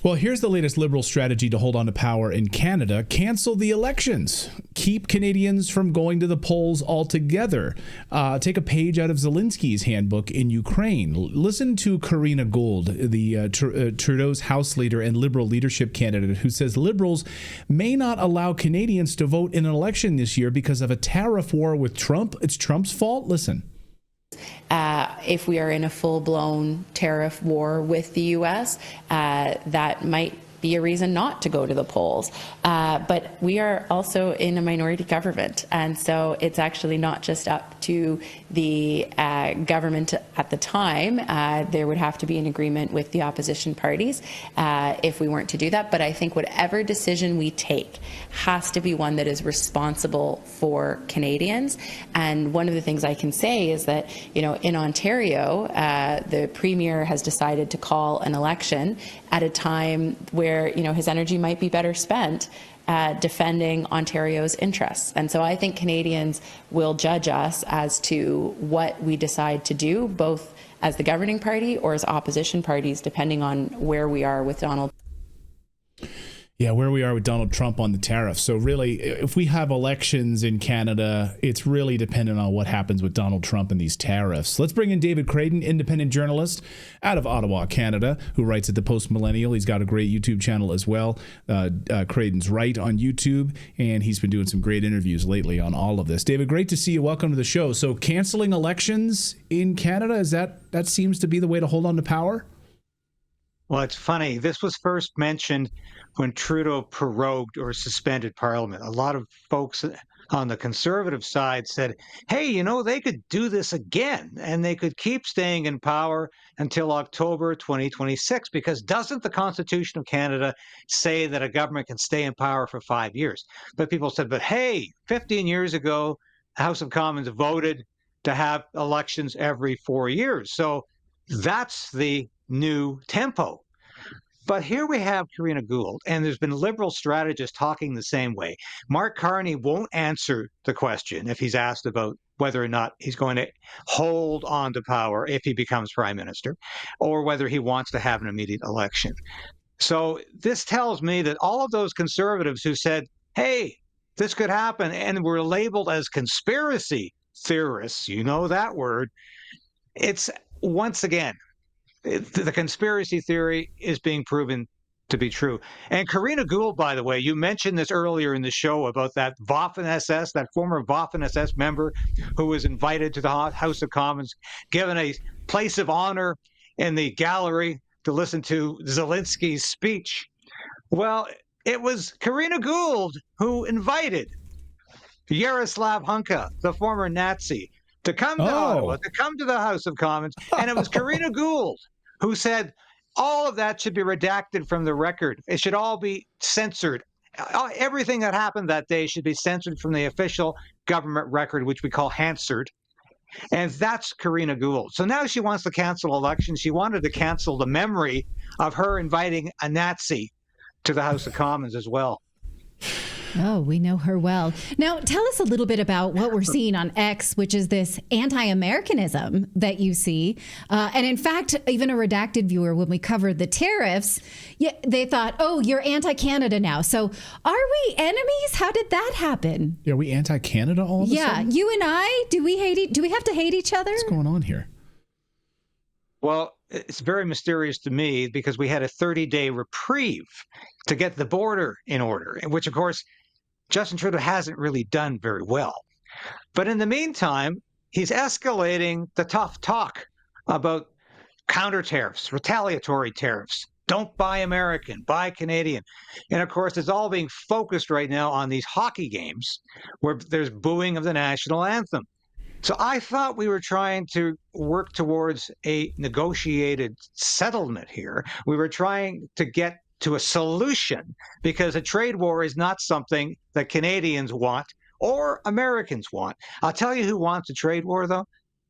Well, here's the latest Liberal strategy to hold on to power in Canada. Cancel the elections. Keep Canadians from going to the polls altogether. Take a page out of Zelensky's handbook in Ukraine. Listen to Karina Gould, the Trudeau's House leader and Liberal leadership candidate, who says Liberals may not allow Canadians to vote in an election this year because of a tariff war with Trump. It's Trump's fault. Listen. If we are in a full-blown tariff war with the U.S., that might be a reason not to go to the polls. But we are also in a minority government, and so it's actually not just up to the government at the time. There would have to be an agreement with the opposition parties if we weren't to do that. But I think whatever decision we take has to be one that is responsible for Canadians. And one of the things I can say is that, you know, in Ontario, the Premier has decided to call an election at a time where, you know, his energy might be better spent defending Ontario's interests. And so I think Canadians will judge us as to what we decide to do, both as the governing party or as opposition parties, depending on where we are with Donald. Yeah, where we are with Donald Trump on the tariffs. So really, if we have elections in Canada, it's really dependent on what happens with Donald Trump and these tariffs. Let's bring in David Clayton, independent journalist out of Ottawa, Canada, who writes at the Post Millennial. He's got a great YouTube channel as well, Clayton's Right on YouTube, and he's been doing some great interviews lately on all of this. David, great to see you. Welcome to the show. So canceling elections in Canada, is that seems to be the way to hold on to power? Well, it's funny. This was first mentioned when Trudeau prorogued or suspended Parliament. A lot of folks on the Conservative side said, hey, you know, they could do this again and they could keep staying in power until October 2026, because doesn't the Constitution of Canada say that a government can stay in power for 5 years? But people said, but hey, 15 years ago, the House of Commons voted to have elections every 4 years. So that's the new tempo. But here we have Karina Gould, and there's been Liberal strategists talking the same way. Mark Carney won't answer the question if he's asked about whether or not he's going to hold on to power if he becomes prime minister, or whether he wants to have an immediate election. So this tells me that all of those Conservatives who said, hey, this could happen, and were labeled as conspiracy theorists, you know that word, it's once again, the conspiracy theory is being proven to be true. And Karina Gould, by the way, you mentioned this earlier in the show about that Waffen-SS, that former Waffen-SS member who was invited to the House of Commons, given a place of honor in the gallery to listen to Zelensky's speech. Well, it was Karina Gould who invited Yaroslav Hunka, the former Nazi, to come to Ottawa, to come to the House of Commons. And it was Karina Gould who said all of that should be redacted from the record. It should all be censored. Everything that happened that day should be censored from the official government record, which we call Hansard. And that's Karina Gould. So now she wants to cancel elections. She wanted to cancel the memory of her inviting a Nazi to the House of Commons as well. Oh, we know her well. Now, tell us a little bit about what we're seeing on X, which is this anti-Americanism that you see. And in fact, even a Redacted viewer, when we covered the tariffs, they thought, oh, you're anti-Canada now. So are we enemies? How did that happen? Are we anti-Canada all of a sudden? Yeah, you and I, do we have to hate each other? What's going on here? Well, it's very mysterious to me because we had a 30-day reprieve to get the border in order, which, of course, Justin Trudeau hasn't really done very well. But in the meantime, he's escalating the tough talk about counter tariffs, retaliatory tariffs. Don't buy American, buy Canadian. And of course, it's all being focused right now on these hockey games where there's booing of the national anthem. So I thought we were trying to work towards a negotiated settlement here. We were trying to get to a solution, because a trade war is not something that Canadians want or Americans want. I'll tell you who wants a trade war, though.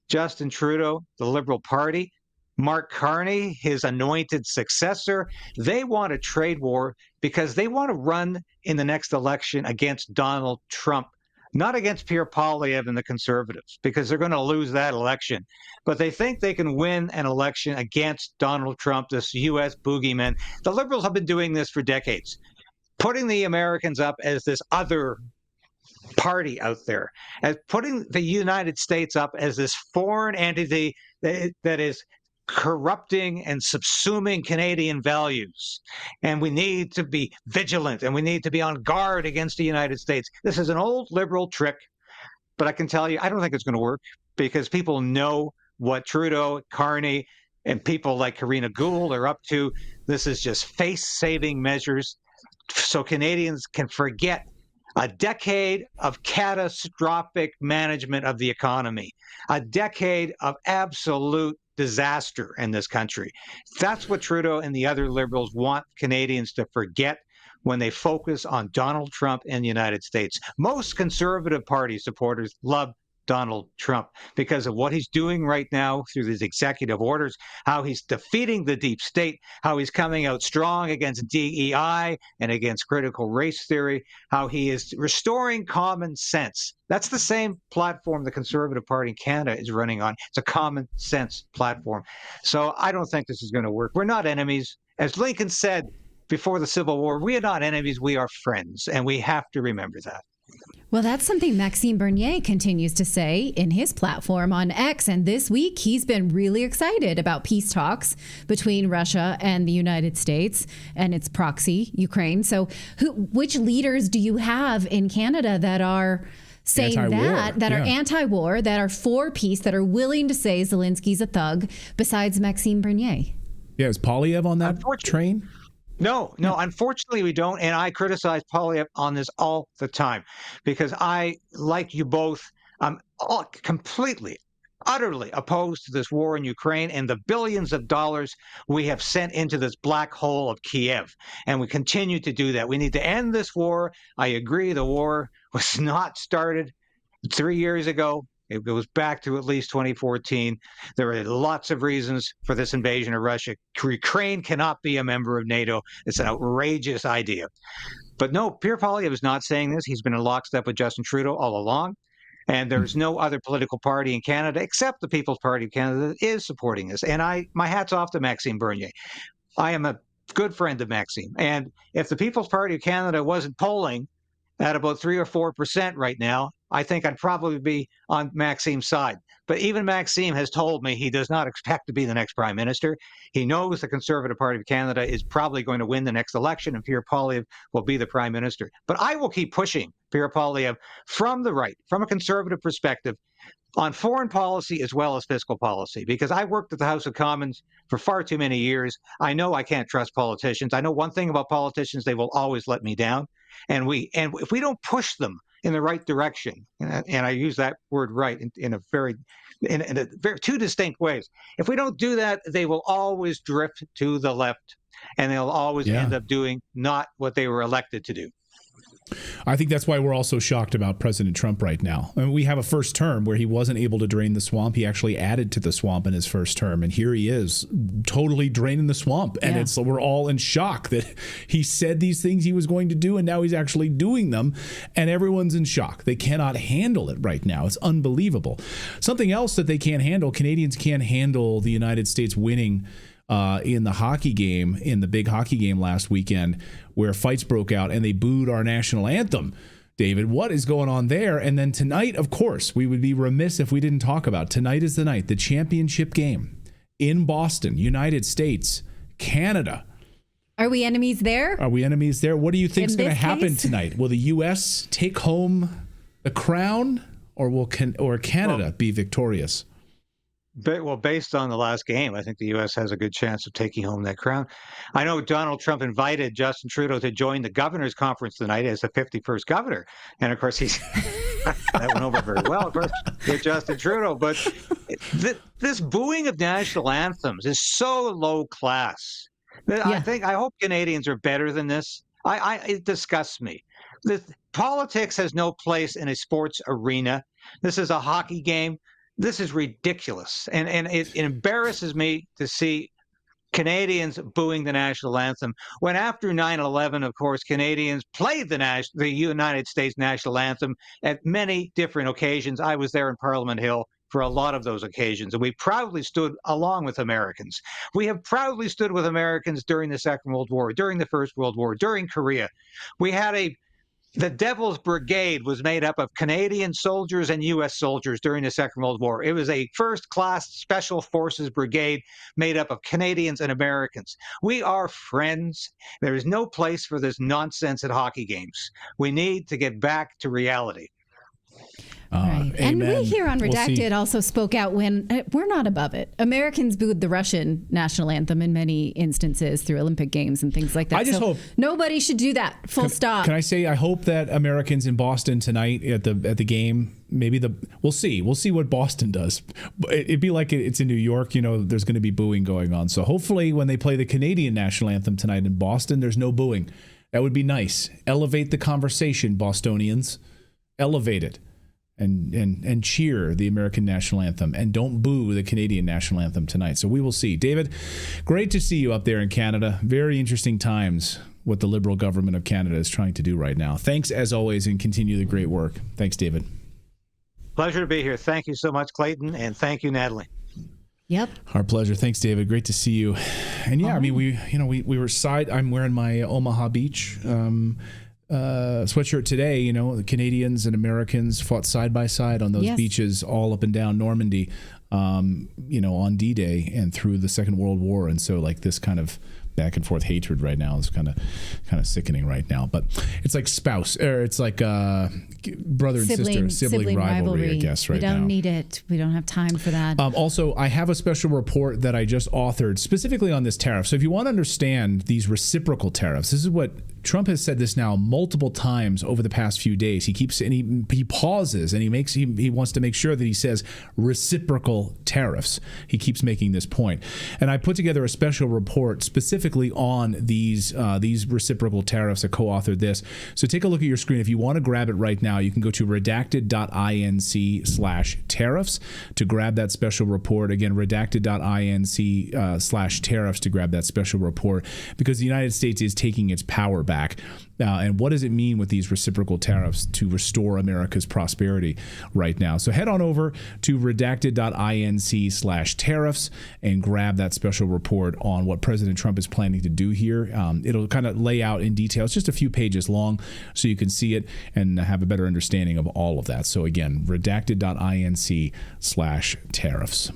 Justin Trudeau, the Liberal Party, Mark Carney, his anointed successor. They want a trade war because they want to run in the next election against Donald Trump not against Pierre Poilievre and the Conservatives, because they're going to lose that election. But they think they can win an election against Donald Trump, this U.S. boogeyman. The Liberals have been doing this for decades, putting the Americans up as this other party out there, as putting the United States up as this foreign entity that is corrupting and subsuming Canadian values. And we need to be vigilant and we need to be on guard against the United States. This is an old liberal trick, but I can tell you, I don't think it's going to work because people know what Trudeau, Carney, and people like Karina Gould are up to. This is just face-saving measures so Canadians can forget a decade of catastrophic management of the economy, a decade of absolute disaster in this country. That's what Trudeau and the other Liberals want Canadians to forget when they focus on Donald Trump and the United States. Most Conservative Party supporters love Donald Trump because of what he's doing right now through these executive orders, how he's defeating the deep state, how he's coming out strong against DEI and against critical race theory, how he is restoring common sense. That's the same platform the Conservative Party in Canada is running on. It's a common sense platform. So I don't think this is going to work. We're not enemies. As Lincoln said before the Civil War, we are not enemies, we are friends, and we have to remember that. Well, that's something Maxime Bernier continues to say in his platform on X. And this week, he's been really excited about peace talks between Russia and the United States and its proxy, Ukraine. So which leaders do you have in Canada that are saying that are anti-war, that are for peace, that are willing to say Zelensky's a thug, besides Maxime Bernier? Yeah, is Poilievre on that train? No, unfortunately we don't. And I criticize Poilievre on this all the time because I, like you both, I'm completely, utterly opposed to this war in Ukraine and the billions of dollars we have sent into this black hole of Kiev. And we continue to do that. We need to end this war. I agree the war was not started 3 years ago. It goes back to at least 2014. There are lots of reasons for this invasion of Russia. Ukraine cannot be a member of NATO. It's an outrageous idea. But no, Pierre Poilievre is not saying this. He's been in lockstep with Justin Trudeau all along. And there's no other political party in Canada except the People's Party of Canada that is supporting this. And my hat's off to Maxime Bernier. I am a good friend of Maxime. And if the People's Party of Canada wasn't polling at about 3 or 4% right now, I think I'd probably be on Maxime's side. But even Maxime has told me he does not expect to be the next prime minister. He knows the Conservative Party of Canada is probably going to win the next election and Pierre Poilievre will be the prime minister. But I will keep pushing Pierre Poilievre from the right, from a conservative perspective, on foreign policy as well as fiscal policy, because I worked at the House of Commons for far too many years. I know I can't trust politicians. I know one thing about politicians, they will always let me down. And if we don't push them in the right direction, and I use that word right in a very two distinct ways. If we don't do that, they will always drift to the left, and they'll always end up doing not what they were elected to do. I think that's why we're all so shocked about President Trump right now. I mean, we have a first term where he wasn't able to drain the swamp. He actually added to the swamp in his first term. And here he is totally draining the swamp. And we're all in shock that he said these things he was going to do. And now he's actually doing them. And everyone's in shock. They cannot handle it right now. It's unbelievable. Something else that they can't handle, Canadians can't handle the United States winning in the hockey game, in the big hockey game last weekend, where fights broke out and they booed our national anthem. David, what is going on there? And then tonight, of course, we would be remiss if we didn't talk about tonight is the night, the championship game in Boston, United States, Canada. Are we enemies there? Are we enemies there? What do you think is going to happen tonight? Will the U.S. take home the crown, or Canada be victorious? Well, based on the last game, I think the U.S. has a good chance of taking home that crown. I know Donald Trump invited Justin Trudeau to join the governor's conference tonight as the 51st governor. And of course, that went over very well, of course, with Justin Trudeau. But this booing of national anthems is so low class. I hope Canadians are better than this. It disgusts me. Politics has no place in a sports arena. This is a hockey game. This is ridiculous, and it embarrasses me to see Canadians booing the national anthem, when after 9/11, of course, Canadians played the United States national anthem at many different occasions. I was there in Parliament Hill for a lot of those occasions, and we proudly stood along with Americans. We have proudly stood with Americans during the Second World War, during the First World War, during Korea. We had the Devil's Brigade was made up of Canadian soldiers and U.S. soldiers during the Second World War. It was a first-class special forces brigade made up of Canadians and Americans. We are friends. There is no place for this nonsense at hockey games. We need to get back to reality. Right. And we here on Redacted also spoke out when we're not above it. Americans booed the Russian national anthem in many instances through Olympic Games and things like that. I just hope nobody should do that. Full stop. Can I say I hope that Americans in Boston tonight at the game, we'll see what Boston does. It'd be like it's in New York, there's going to be booing going on. So hopefully when they play the Canadian national anthem tonight in Boston, there's no booing. That would be nice. Elevate the conversation, Bostonians. Elevate it. And cheer the American national anthem, and don't boo the Canadian national anthem tonight. So we will see. David, great to see you up there in Canada. Very interesting times what the Liberal government of Canada is trying to do right now. Thanks as always, and continue the great work. Thanks, David. Pleasure to be here. Thank you so much, Clayton, and thank you, Natalie. Yep. Our pleasure. Thanks, David. Great to see you. And yeah, I mean, we were I'm wearing my Omaha Beach sweatshirt today. The Canadians and Americans fought side by side on those beaches all up and down Normandy, on D-Day and through the Second World War. And so this kind of back and forth hatred right now is kind of sickening right now. But it's like it's like brother and sister, sibling rivalry, I guess, right now. We don't need it. We don't have time for that. Also, I have a special report that I just authored specifically on this tariff. So if you want to understand these reciprocal tariffs, this is what Trump has said this now multiple times over the past few days. He keeps and he pauses and he wants to make sure that he says reciprocal tariffs. He keeps making this point. And I put together a special report specifically on these reciprocal tariffs. I co-authored this. So take a look at your screen. If you want to grab it right now, you can go to redacted.inc/tariffs to grab that special report. Again, redacted.inc/tariffs to grab that special report, because the United States is taking its power back. And what does it mean with these reciprocal tariffs to restore America's prosperity right now? So head on over to redacted.inc/tariffs and grab that special report on what President Trump is planning to do here. It'll kind of lay out in detail. It's just a few pages long, so you can see it and have a better understanding of all of that. So again, redacted.inc/tariffs.